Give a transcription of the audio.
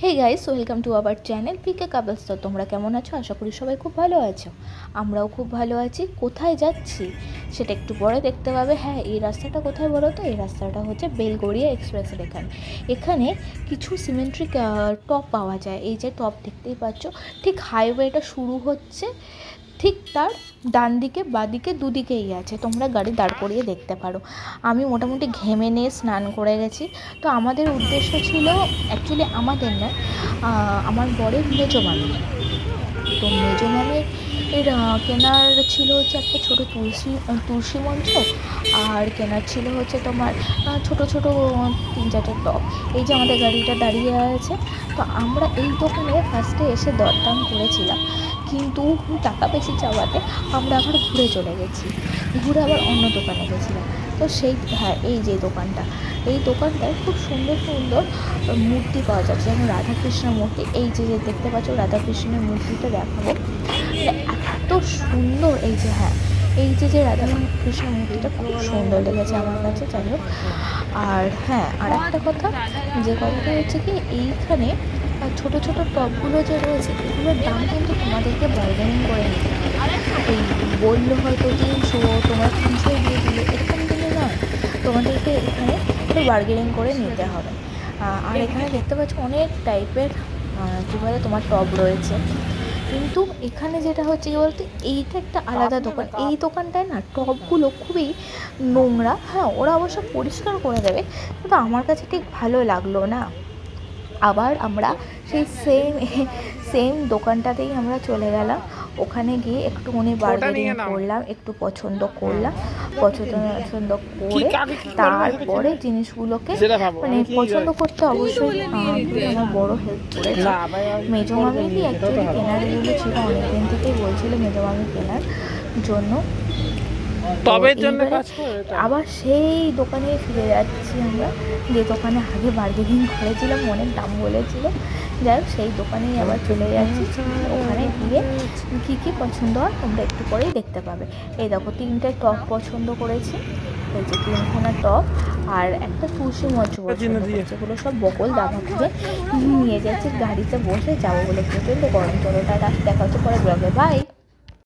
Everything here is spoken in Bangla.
Hey guys, welcome to our channel PK couples. তো তোমরা কেমন আছো? আশা করি সবাই খুব ভালো আছো। আমরাও খুব ভালো আছি। কোথায় যাচ্ছি সেটা একটু পরে দেখতে পাবে। হ্যাঁ, এই রাস্তাটা কোথায় বলো তো? এই রাস্তাটা হচ্ছে বেলগড়িয়া এক্সপ্রেসের এখানে কিছু সিমেন্ট্রিক টপ পাওয়া যায়। এই যে টপ দেখতেই পাচ্ছ, ঠিক হাইওয়েটা শুরু হচ্ছে, ঠিক তার ডান দিকে বাদিকে দুদিকেই আছে, তোমরা গাড়ি দাঁড় করিয়ে দেখতে পারো। আমি মোটামুটি ঘেমে নিয়ে স্নান করে গেছি। তো আমাদের উদ্দেশ্য ছিল, অ্যাকচুয়ালি আমাদের না, আমার বরের মেজো মামি। তো মেজো মামির কেনার ছিল হচ্ছে একটা ছোটো তুলসী মঞ্চ, আর কেনার ছিল হচ্ছে তোমার ছোট ছোট 3-4টে টপ। এই যে আমাদের গাড়িটা দাঁড়িয়ে আছে, তো আমরা এই দোকানে ফার্স্টে এসে দরদাম করেছিলাম, কিন্তু টাকা বেশি চাওয়াতে আমরা আবার ঘুরে চলে গেছি, ঘুরে আবার অন্য দোকানে গেছিলাম। তো হ্যাঁ, এই যে দোকানটায় খুব সুন্দর সুন্দর মূর্তি পাওয়া যাচ্ছে, যেমন রাধাকৃষ্ণের মূর্তি। এই যে দেখতে পাচ্ছ, রাধাকৃষ্ণের মূর্তিটা দেখাবো, এত সুন্দর। এই যে রাধাকৃষ্ণের মূর্তিটা খুব সুন্দর লেগেছে আমার কাছে, যাই হোক। আর হ্যাঁ, আর একটা কথা, যে কথাটা হচ্ছে কি, এইখানে ছোটো ছোটো টপগুলো যে রয়েছে, এগুলোর দাম কিন্তু তোমাদেরকে বার্গেনিং করে নিতে হবে। এই বললো হয়তো 300, তোমরা 300 দিয়ে দিলে, এরকম কিন্তু নয়, তোমাদেরকে এখানে একটু বার্গেনিং করে নিতে হবে। আর এখানে দেখতে পাচ্ছ অনেক টাইপের কী বলে তোমার টপ রয়েছে, কিন্তু এখানে যেটা হচ্ছে কী বলতে, এইটা একটা আলাদা দোকান। এই দোকানটায় না টবগুলো খুবই নোংরা। হ্যাঁ, ওরা অবশ্য পরিষ্কার করে দেবে, কিন্তু আমার কাছে ঠিক ভালো লাগলো না। আবার আমরা সেই সেম দোকানটাতেই আমরা চলে গেলাম। ওখানে গিয়ে একটুখানি বার্গেনিং করলাম, একটু পছন্দ করে তারপরে জিনিসগুলোকে মানে পছন্দ করতে অবশ্যই আমার বড় হেল্প করেছে। মেজো মামিরই অ্যাকচুয়ালি কেনার এগুলো ছিল, অনেকদিন থেকেই বলছিল মেজো মামি কেনার জন্য। আবার সেই দোকানে ফিরে যাচ্ছি আমরা, যে দোকানে আগে বার্গেনিং করেছিলাম, অনেক দাম বলেছিল। যাই হোক, সেই দোকানেই আবার চলে যাচ্ছি। ওখানে গিয়ে কী কী পছন্দ হয় তোমরা একটু পরেই দেখতে পাবে। এই দেখো, 3টে টপ পছন্দ করেছি, এই যে 3খানা টপ, আর একটা তুলসী মঞ্চ পছন্দ করেছি। এগুলো সব বকল দাবা থেকে নিয়ে যাচ্ছি, গাড়িতে বসে যাবো বলে। প্রচণ্ড গরম। চলো, টাটা, দেখা হচ্ছে পরে ব্লগে, বাই।